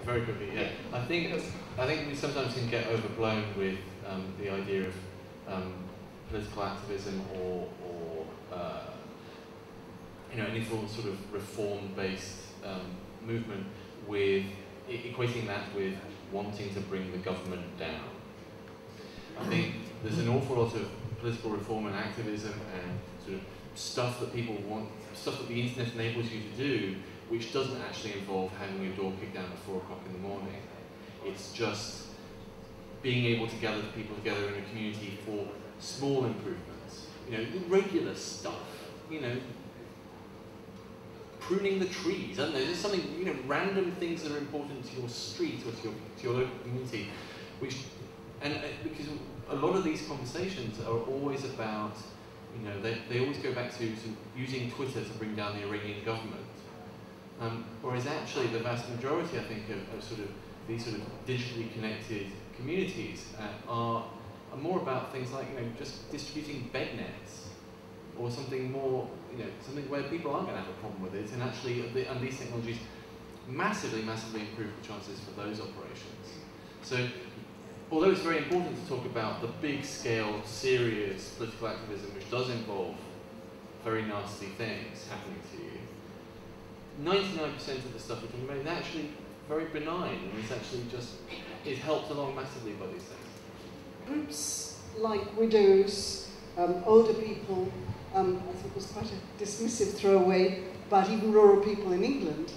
Very quickly, yeah. I think we sometimes can get overblown with the idea of political activism or any sort of reform-based movement with equating that with wanting to bring the government down. I think there's an awful lot of political reform and activism and sort of stuff that people want, stuff that the internet enables you to do, which doesn't actually involve having your door kicked down at 4 o'clock in the morning. It's just being able to gather people together in a community for small improvements. Regular stuff. Pruning the trees. I don't know. There's something. Random things that are important to your street or to your local community, because a lot of these conversations are always about. They always go back to using Twitter to bring down the Iranian government. Whereas actually the vast majority, I think, of these sort of digitally connected communities are more about things like just distributing bed nets or something more, something where people aren't going to have a problem with it, and actually and these technologies massively improve the chances for those operations. So although it's very important to talk about the big scale, serious political activism which does involve very nasty things happening to you, 99% of the stuff we're talking about is actually very benign, and it's actually is helped along massively by these things. Groups like widows, older people, I think was quite a dismissive throwaway about even rural people in England,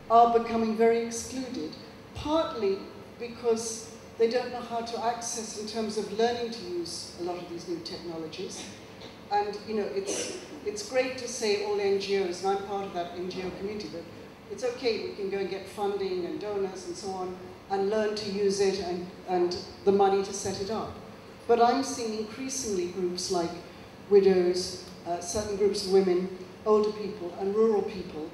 are becoming very excluded, partly because they don't know how to access in terms of learning to use a lot of these new technologies. And it's great to say all NGOs, and I'm part of that NGO community, but it's okay, we can go and get funding and donors and so on, and learn to use it and the money to set it up. But I'm seeing increasingly groups like widows, certain groups of women, older people, and rural people,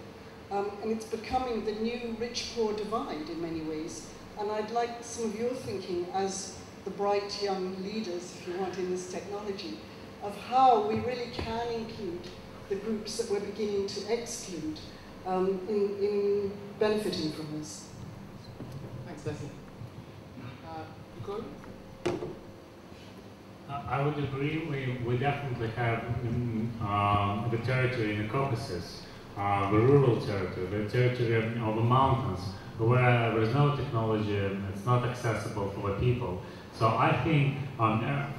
and it's becoming the new rich-poor divide in many ways. And I'd like some of your thinking as the bright young leaders, if you want, in this technology, of how we really can include the groups that we're beginning to exclude in benefiting from this. Thanks, Leslie. Nicole? I would agree. We definitely have the territory in the Caucasus, the rural territory, the territory of the mountains, where there is no technology and it's not accessible for the people. So I think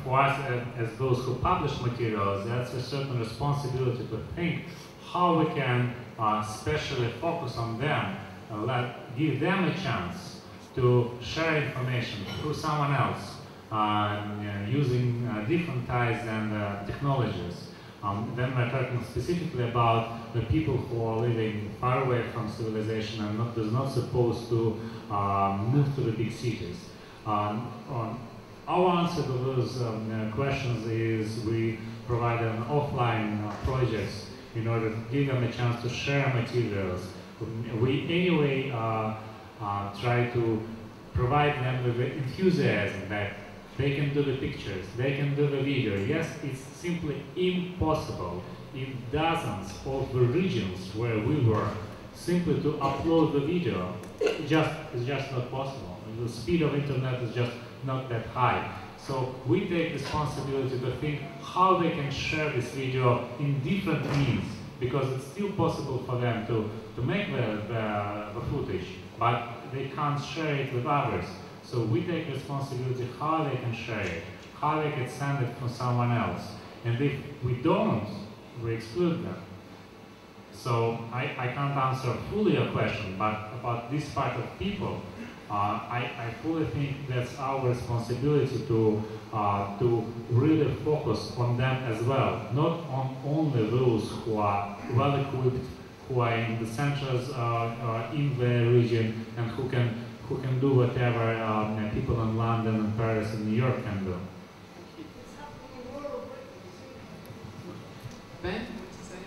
for us as those who publish materials, that's a certain responsibility to think how we can specially focus on them, give them a chance to share information through someone else, using different ties and technologies. Then we're talking specifically about the people who are living far away from civilization and is not supposed to move to the big cities. Our answer to those questions is we provide an offline projects in order to give them a chance to share materials. We anyway try to provide them with the enthusiasm that they can do the pictures, they can do the video. Yes, it's simply impossible in dozens of the regions where we work, simply to upload the video. It's just not possible. The speed of internet is just not that high. So we take responsibility to think how they can share this video in different means, because it's still possible for them to make the footage, but they can't share it with others. So we take responsibility how they can share it, how they can send it to someone else. And if we don't, we exclude them. So I can't answer fully your question, but about this part of people, I fully think that's our responsibility to really focus on them as well, not on only those who are well equipped, who are in the centers in the region, and who can do whatever people in London and Paris and New York can do. Ben, what to say?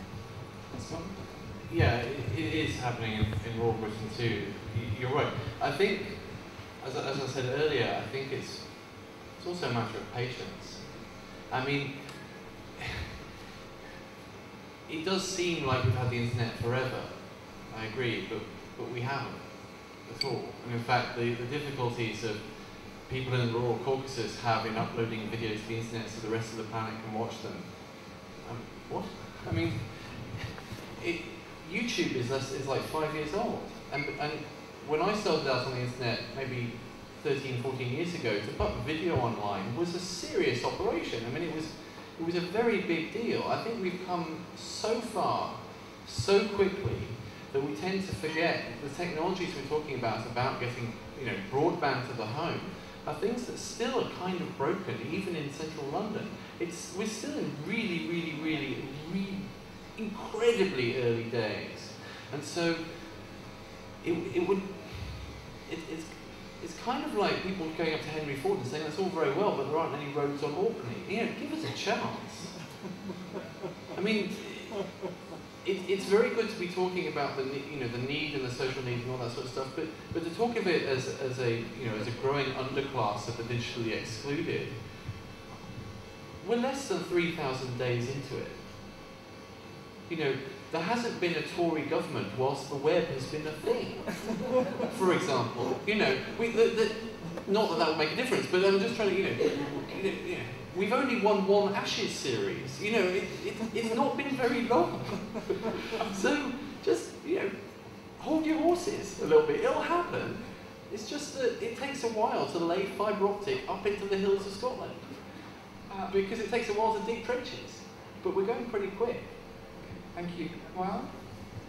This one? Yeah, it is happening in rural Britain too. You're right. I think, as I said earlier, I think it's also a matter of patience. I mean, it does seem like we've had the internet forever. I agree, but but we haven't at all. And in fact, the difficulties of people in the rural Caucasus have in uploading videos to the internet so the rest of the planet can watch them. What? I mean, YouTube is like 5 years old. And when I started out on the internet, maybe 13, 14 years ago, to put video online was a serious operation. I mean, it was a very big deal. I think we've come so far, so quickly, that we tend to forget the technologies we're talking about getting, you know, broadband to the home, are things that still are kind of broken, even in central London. We're still in really incredibly early days. And so it's kind of like people going up to Henry Ford and saying, that's all very well, but there aren't any roads on Orkney. You know, give us a chance. I mean, it's very good to be talking about the need and the social need and all that sort of stuff, but to talk of it as a growing underclass of the digitally excluded, we're less than 3,000 days into it. You know, there hasn't been a Tory government whilst the web has been a thing. For example, you know, not that would make a difference, but I'm just trying to, we've only won one Ashes series. You know, it's not been very long. So just, hold your horses a little bit. It'll happen. It's just that it takes a while to lay fibre optic up into the hills of Scotland. Because it takes a while to dig trenches. But we're going pretty quick. Thank you. Well?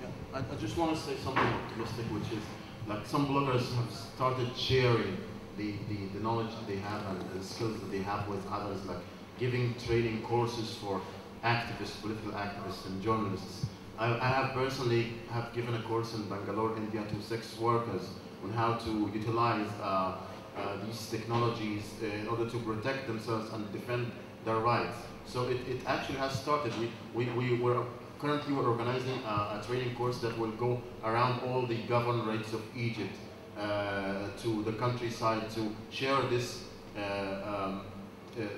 Yeah, I just want to say something optimistic, which is, like, some bloggers have started sharing the knowledge that they have and the skills that they have with others, like giving training courses for activists, political activists and journalists. I have personally given a course in Bangalore, India, to sex workers on how to utilize these technologies in order to protect themselves and defend their rights. So it actually has started. Currently we're organizing a training course that will go around all the governorates of Egypt to the countryside to share this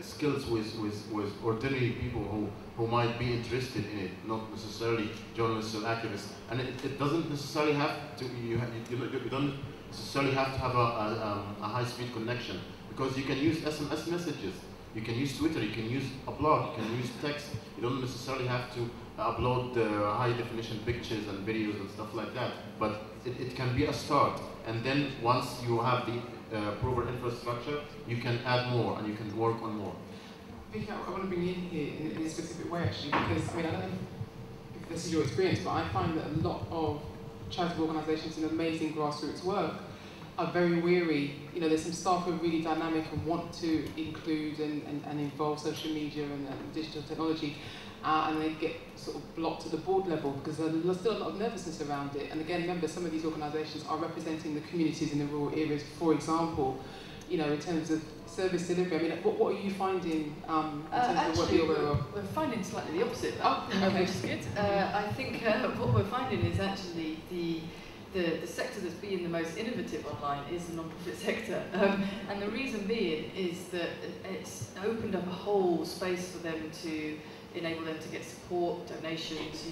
skills with ordinary people who might be interested in it, not necessarily journalists or activists. And it doesn't necessarily have to, you don't necessarily have to have a high-speed connection, because you can use SMS messages, you can use Twitter, you can use a blog, you can use text. You don't necessarily have to upload high-definition pictures and videos and stuff like that, but it can be a start. And then once you have the proper infrastructure, you can add more and you can work on more. Vicky, I want to bring you in here in a specific way, actually, because I don't know if this is your experience, but I find that a lot of charitable organisations and amazing grassroots work are very weary. There's some staff who are really dynamic and want to include and involve social media and digital technology, and they get sort of blocked at the board level because there's still a lot of nervousness around it. And again, remember, some of these organisations are representing the communities in the rural areas, for example, in terms of service delivery. I mean, what are you finding in terms of what you're aware of? We're finding slightly the opposite, okay. Which is good. I think what we're finding is actually the sector that's being the most innovative online is the non-profit sector. And the reason being is that it's opened up a whole space for them to enable them to get support, donations,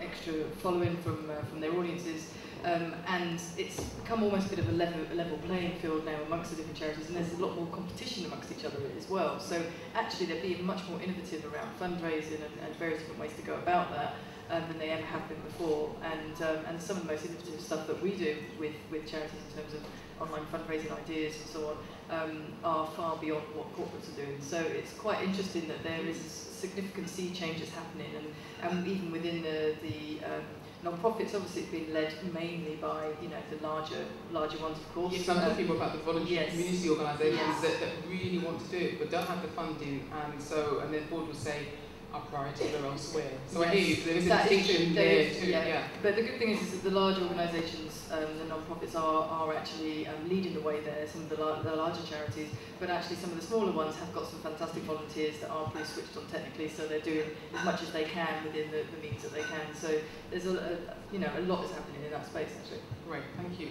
extra following from their audiences. And it's become almost a bit of a level playing field now amongst the different charities, and there's a lot more competition amongst each other as well. So actually they're being much more innovative around fundraising and various different ways to go about that than they ever have been before. And some of the most innovative stuff that we do with charities in terms of online fundraising ideas and so on are far beyond what corporates are doing. So it's quite interesting that there is significant sea changes happening, and even within the non-profits, obviously it's been led mainly by the larger ones, of course. Yes, I'm talking about the voluntary community organisations that really want to do it but don't have the funding, and then the board will say our priorities are elsewhere. So I hear you. There is a distinction there too. Yeah. But the good thing is that the large organisations, the non-profits, are actually leading the way there. Some of the larger charities, but actually some of the smaller ones have got some fantastic volunteers that are pretty switched on technically, so they're doing as much as they can within the means that they can. So there's a lot is happening in that space actually. Great, thank you.